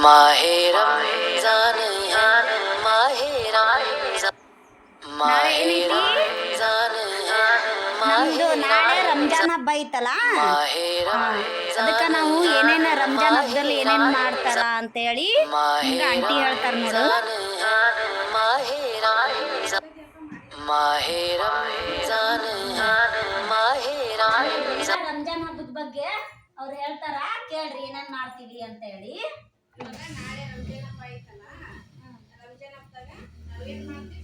माहे रमजान है माहे रमजान ನಾಳೆ ಏನೈತಿ? ನಮ್ದು ನಾಳೆ ರಂಜಾನ್ ಹಬ್ಬ ಐತಲ್ಲ, ಅದಕ್ಕೆ ನಾವು ಏನೇನ ರಂಜಾನ್ ಹಬ್ಬದಲ್ಲಿ ಏನೇನ್ ಮಾಡ್ತಾರ ಅಂತ ಹೇಳಿ ಹಿಂಗ ಆಂಟಿ ಹೇಳ್ತಾರ ನೋಡು. माहे रमजान माहे रमजान ರಂಜಾನ್ ಹಬ್ಬದ ಬಗ್ಗೆ ಅವ್ರು ಹೇಳ್ತಾರ, ಕೇಳ್ರಿ ಏನೇನ್ ಮಾಡ್ತೀವಿ ಅಂತ ಹೇಳಿ. ನಾಳೆ ರಂಜಾನ್ ಹಬ್ಬ ಐತಲ್ಲ, ರಂಜಾನ್ ಹಬ್ಬದಾಗ ನಾವು ಏನ್ ಮಾಡ್ತೀವಿ?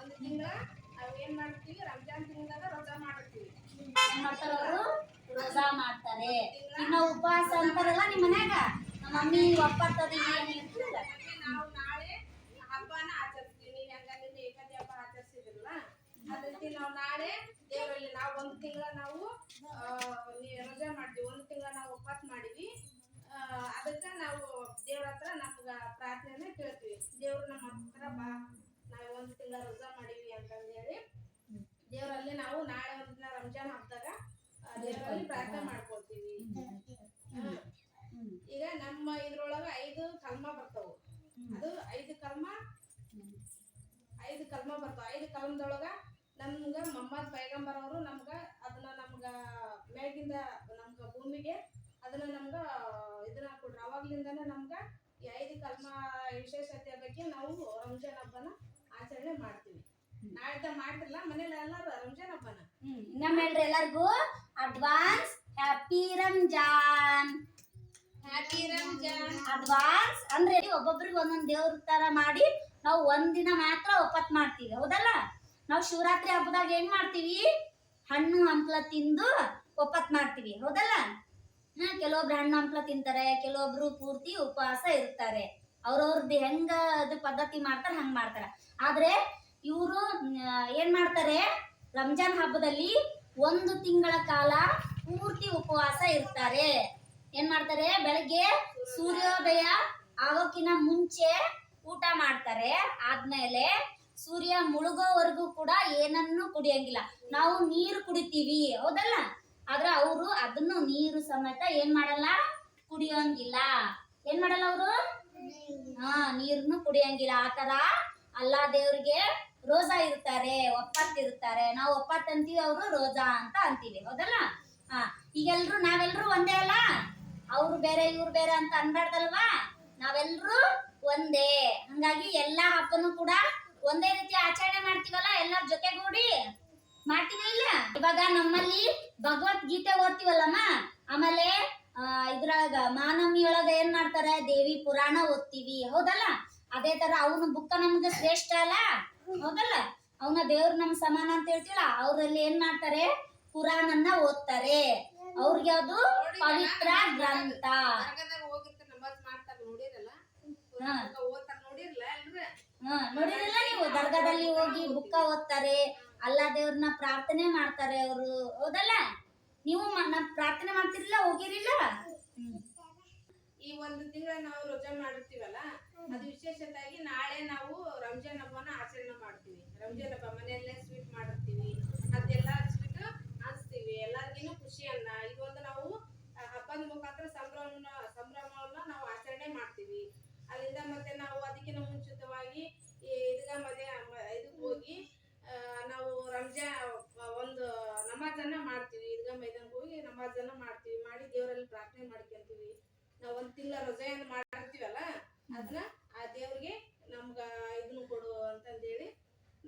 ಒಂದು ತಿಂಗಳ ನಾವು ಏನ್ ಮಾಡ್ತೀವಿ? ರಂಜಾನ್ ತಿಂಗಳದಾಗ ರೋಜಾ ಮಾಡ್ತೀವಿ. ಏನ್ ಮಾಡ್ತಾರ ಅವರು? ರೋಜಾ ಮಾಡ್ತಾರೆ. ಇನ್ನ ಉಪವಾಸ ಅಂತಾರಲ್ಲ ನಿಮ್ಮ ಮನ್ಯಾಗ, ನಮ್ಮ ಮಮ್ಮಿ ಒಪ್ಪತ್ತದ ಏನಿರ್ತಲ್ಲ, ನಾವು ನಾಳೆ ಹಬ್ಬನ ಆಚರಿಸ್ತೀವಿ. ನೀವು ಹೆಂಗ ನಿಮ್ಮ ಏಕಾದಿ ಹಬ್ಬ ಆಚರಿಸಿದ್ರಲ್ಲ, ಅದಕ್ಕೆ ನಾವು ನಾಳೆ ದೇವರಲ್ಲಿ ನಾವು ಒಂದು ತಿಂಗಳ ನಾವು ರೋಜಾ ಮಾಡ್ತೀವಿ, ಒಂದು ತಿಂಗಳ ನಾವು ಉಪವಾಸ ಮಾಡಿವಿ. ಅದಕ್ಕೆ ನಾವು ದೇವ್ರ ಹತ್ರ ನಮ್ಗೆ ಪ್ರಾರ್ಥನೆ ಕೇಳ್ತೀವಿ. ದೇವ್ರು ನಮ್ಮ ಹತ್ರ ಬಾ, ನಾವು ಒಂದು ತಿಂಗಳ ರೋಜಾ ಮಾಡೀವಿ ಅಂತಂದೇಳಿ ದೇವರಲ್ಲಿ ನಾವು ನಾಳೆ ಒಂದು ದಿನ ರಂಜಾನ್ ಹಬ್ಬದಾಗ ದೇವರಲ್ಲಿ ಪ್ರಾರ್ಥನೆ ಮಾಡ್ಕೊಳ್ತೀವಿ. ಈಗ ನಮ್ಮ ಇದ್ರೊಳಗ 5 ಕಲ್ಮ ಬರ್ತಾವು. ಅದು 5 ಕಲ್ಮ ಬರ್ತಾವ. 5 ಕಲ್ಮದೊಳಗ ನಮ್ಗ ಮೊಹಮ್ಮದ್ ಪೈಗಂಬರ್ ಅವರು ಅದನ್ನ ನಮ್ಗ ಮೇಗಿಂದ ನಮ್ಗ ಭೂಮಿಗೆ ಅದನ್ನ ನಮ್ಗ ಇದನ್ನ ಕೊಟ್ರು. ಅವಾಗ್ಲಿಂದಾನೆ ನಮ್ಗ ಈ 5 ಕಲ್ಮ ವಿಶೇಷತೆ ಬಗ್ಗೆ ನಾವು ರಂಜಾನ್ ಹಬ್ಬನ ಆಚರಣೆ ಮಾಡ್ತೀವಿ. ನಾಳೆ ಮಾಡ್ತಿರಲ್ಲ ಮನೇಲಿ ಎಲ್ಲಾರು ರಂಜಾನ್ ಹಬ್ಬನ. ನಮ್ಮೆಲ್ರಿ ಎಲ್ಲರಿಗೂ advance happy Ramzan. Happy Ramzan. Advance ಅಂದ್ರೆ ಒಬ್ಬೊಬ್ರಿಗೆ ಒಂದೊಂದು ದೇವ್ರ ತರ ಮಾಡಿ ನಾವು ಒಂದಿನ ಮಾತ್ರ ಒಪ್ಪತ್ ಮಾಡ್ತೀವಿ, ಹೌದಲ್ಲ? ನಾವು ಶಿವರಾತ್ರಿ ಹಬ್ಬದಾಗ ಏನ್ ಮಾಡ್ತೀವಿ? ಹಣ್ಣು ಹಂಪ್ಲ ತಿಂದು ಒಪ್ಪತ್ ಮಾಡ್ತೀವಿ, ಹೌದಲ್ಲ? ಕೆಲವೊಬ್ರು ಹಣ್ಣು ಹಂಪ್ಲ ತಿಂತಾರೆ, ಕೆಲವೊಬ್ರು ಪೂರ್ತಿ ಉಪವಾಸ ಇರ್ತಾರೆ. ಅವ್ರವ್ರದ್ದು ಹೆಂಗ ಅದು ಪದ್ಧತಿ ಮಾಡ್ತಾರೆ ಹಂಗ ಮಾಡ್ತಾರ. ಆದ್ರೆ ಇವರು ಏನ್ ಮಾಡ್ತಾರೆ? ರಂಜಾನ್ ಹಬ್ಬದಲ್ಲಿ 1 ತಿಂಗಳ ಕಾಲ ಪೂರ್ತಿ ಉಪವಾಸ ಇರ್ತಾರೆ. ಏನ್ ಮಾಡ್ತಾರೆ? ಬೆಳಗ್ಗೆ ಸೂರ್ಯೋದಯ ಆಗೋಕಿನ ಮುಂಚೆ ಊಟ ಮಾಡ್ತಾರೆ. ಆದ್ಮೇಲೆ ಸೂರ್ಯ ಮುಳುಗೋವರೆಗೂ ಕೂಡ ಏನನ್ನು ಕುಡಿಯಂಗಿಲ್ಲ. ನಾವು ನೀರು ಕುಡಿತೀವಿ, ಹೌದಲ್ಲ? ಆದ್ರೆ ಅವರು ಅದನ್ನು ನೀರು ಸಮೇತ ಏನ್ ಮಾಡಲ್ಲ? ಕುಡಿಯೋಂಗಿಲ್ಲ. ಏನ್ ಮಾಡಲ್ಲ ಅವರು? ನೀರನ್ನು ಕುಡಿಯಂಗಿಲ್ಲ. ಆತರ ಅಲ್ಲಾ ದೇವ್ರಿಗೆ ರೋಜಾ ಇರ್ತಾರೆ, ಒಪ್ಪತ್ತಿರ್ತಾರೆ. ನಾವು ಒಪ್ಪತ್ ಅಂತೀವಿ, ಅವರು ರೋಜಾ ಅಂತ ಅಂತೀವಿ, ಹೌದಲ್ಲ? ಈಗೆಲ್ರು ನಾವೆಲ್ರು ಒಂದೇ ಅಲ್ಲ, ಅವ್ರು ಬೇರೆ ಇವ್ರು ಬೇರೆ ಅಂತ ಅನ್ಬಾರ್ದಲ್ವಾ? ನಾವೆಲ್ರು ಒಂದೇ. ಹಂಗಾಗಿ ಎಲ್ಲಾ ಹಬ್ಬನು ಕೂಡ ಒಂದೇ ರೀತಿ ಆಚರಣೆ ಮಾಡ್ತೀವಲ್ಲ, ಎಲ್ಲರ ಜೊತೆಗೂಡಿ ಮಾಡ್ತೀವಿ ಇಲ್ಲ? ಇವಾಗ ನಮ್ಮಲ್ಲಿ ಭಗವದ್ಗೀತೆ ಓದ್ತೀವಲ್ಲಮ್ಮ, ಆಮೇಲೆ ಇದ್ರಾಗ ಮಾನವಮಿ ಒಳಗ ಏನ್ ಮಾಡ್ತಾರೆ? ದೇವಿ ಪುರಾಣ ಓದ್ತೀವಿ, ಹೌದಲ್ಲ? ಅದೇ ತರ ಅವನ ಬುಕ್ಕ ನಮ್ಗೆ ಶ್ರೇಷ್ಠ ಅಲ್ಲ, ಹೌದಲ್ಲ? ಅವನ ದೇವ್ರು ನಮ್ ಸಮಾನ ಅಂತ ಹೇಳ್ತೀವಲ್ಲ, ಅವ್ರಲ್ಲಿ ಏನ್ ಮಾಡ್ತಾರೆ? ಪುರಾಣನ್ನ ಓದ್ತಾರೆ. ಅವ್ರಿಗೆ ಅದು ಪವಿತ್ರ ಗ್ರಂಥ. ನೋಡಿರಲ್ಲ ನೀವು? ದರ್ಗಾದಲ್ಲಿ ಹೋಗಿ ಬುಕ್ಕ ಓದ್ತಾರೆ, ಅಲ್ಲಾ ದೇವ್ರನ್ನ ಪ್ರಾರ್ಥನೆ ಮಾಡ್ತಾರೆ ಅವರು, ಹೌದಲ್ಲ? ನೀವು ಪ್ರಾರ್ಥನೆ ಮಾಡ್ತಿರ್ಲಿಲ್ಲ? ಹೋಗಿರಿಲ್ಲ? ಈ ಒಂದು ತಿಂಗಳ ನಾವು ರೋಜಾ ಮಾಡಿರ್ತೀವಲ್ಲ, ಅದು ವಿಶೇಷತೆಯಾಗಿ ನಾಳೆ ನಾವು ರಂಜಾನ್ ಹಬ್ಬನ ಆಚರಣೆ ಮಾಡ್ತೀವಿ. ರಂಜಾನ್ ಹಬ್ಬ ಮನೆಯಲ್ಲೇ ಸ್ವೀಟ್ ಮಾಡಿರ್ತೀವಿ, ಅದೆಲ್ಲ ಸ್ವೀಟ್ ಹಂಚ್ತೀವಿ, ಎಲ್ಲರಿಗೂ ಖುಷಿಯನ್ನ. ಇದೊಂದು ನಾವು ಹಬ್ಬದ ಮುಖಾಂತರ ಸಂಭ್ರಮವನ್ನ ನಾವು ಆಚರಣೆ ಮಾಡ್ತೀವಿ. ಅಲ್ಲಿಂದ ಮತ್ತೆ ನಾವು ಅದಕ್ಕಿಂತ ಮುಂಚಿತವಾಗಿ ಇದಕ್ಕೆ ಹೋಗಿ ನಾವು ರಂಜಾನ್ ಒಂದು ನಮಾಜನ್ನ ಮಾಡ್ತೀವಿ. ಈದ್ಗಾ ಮೈದಾನಕ್ಕೆ ಹೋಗಿ ನಮಾಜನ್ನ ಮಾಡ್ತೀವಿ. ಮಾಡಿ ದೇವರಲ್ಲಿ ಪ್ರಾರ್ಥನೆ ಮಾಡ್ಕೊಂತೀವಿ. ನಾವು 1 ತಿಂಗಳ ರೋಜೆಯನ್ನು ಮಾಡಿರ್ತೀವಲ್ಲ, ಅದನ್ನ ಆ ದೇವ್ರಿಗೆ ನಮ್ಗ ಇದನ್ನು ಕೊಡು ಅಂತಂದೇಳಿ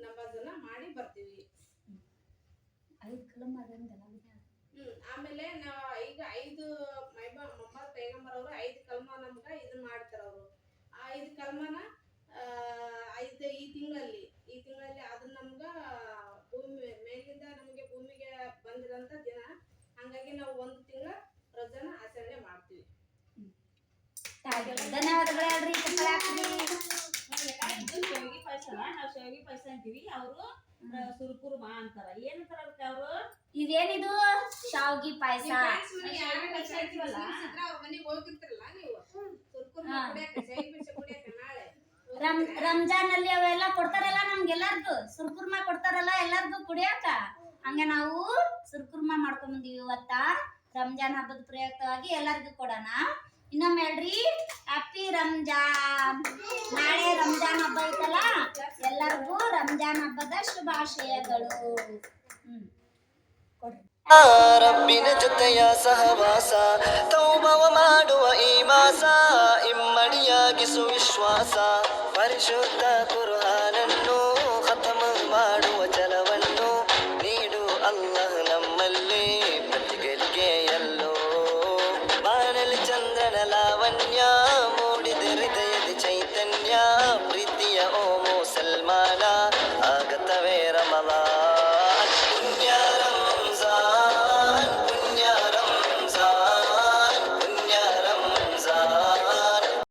ನಮಾಜನ್ನ ಮಾಡಿ ಬರ್ತೀವಿ. ಆಮೇಲೆ ನಾವು ಈಗ 5 ಮೊಹಮ್ಮದ್ ಪೈಗಂಬರ್ ಅವರು 5 ಕಲ್ಮ ನಮ್ಗ ಇದನ್ನ ಮಾಡ್ತಾರ. ಅವರು ಆ 5 ಕಲ್ಮನ ಈ ತಿಂಗಳಲ್ಲಿ ಅದನ್ನ ನಮ್ಗ ಮೇಲಿಂದ ನಮಗೆ ಭೂಮಿಗೆ ಬಂದಿರಂತ ದಿನ. ಹಂಗಾಗಿ ನಾವು 1 ತಿಂಗಳ ರೋಜಾನ ಆಚರಣೆ ಮಾಡ್ತೀವಿ. ಧನ್ಯವಾದಗಳು. ಶಾವಿಗೆ ಪಾಯಸ ಅಂತೀವಿ, ಅವರು ಸುರುಕುರ್ಮಾ ಅಂತಾರ. ಏನಂತಾರ ಅದಕ್ಕೆ ಅವರು? ಇದೇನಿದು? ಶಾವಿಗೆ ಪಾಯಸ. ಮನೆಗೆ ಹೋಗಿರ್ತಿರಲ್ಲ ನೀವು, ಸುರುಕುರ್ಮಾ ಕುಡಿಯಕ್ಕೆ, ಶಾವಿಗೆ ಪಾಯಸ ಕುಡಿಯಕ್ಕೆ ನಾಳೆ ರಂಜಾನ್ ಅಲ್ಲಿ ಅವೆಲ್ಲ ಕೊಡ್ತಾರಲ್ಲ ನಮ್ಗೆಲ್ಲರಿಗೂ. ಸುರ್ಕುರ್ಮಾ ಕೊಡ್ತಾರಲ್ಲ ಎಲ್ಲಾರ್ಗೂ ಕುಡಿಯಾಕ, ಹಂಗ ನಾವು ಸುರ್ಕುರ್ಮಾ ಮಾಡ್ಕೊಂಡ್ ಬಂದೀವಿ ಇವತ್ತ ರಂಜಾನ್ ಹಬ್ಬದ ಪ್ರಯುಕ್ತವಾಗಿ ಎಲ್ಲರಿಗೂ ಕೊಡೋಣ. ಇನ್ನೊಮ್ಮೆ ಹೇಳ್ರಿ, ಹ್ಯಾಪಿ ರಂಜಾನ್. ನಾಳೆ ರಂಜಾನ್ ಹಬ್ಬ ಐತಲ್ಲ, ಎಲ್ಲರಿಗೂ ರಂಜಾನ್ ಹಬ್ಬದ ಶುಭಾಶಯಗಳು. ರಬ್ಬಿನ ಜೊತೆಯ ಸಹವಾಸ, ತೌಬವ ಮಾಡುವ ಈ ಮಾಸ, ಇಮ್ಮಡಿಯಾಗಿಸು ವಿಶ್ವಾಸ, ಪರಿಶುದ್ಧ ಕುರ್ಆನನ್ನು ಖತಮ್ ಮಾಡು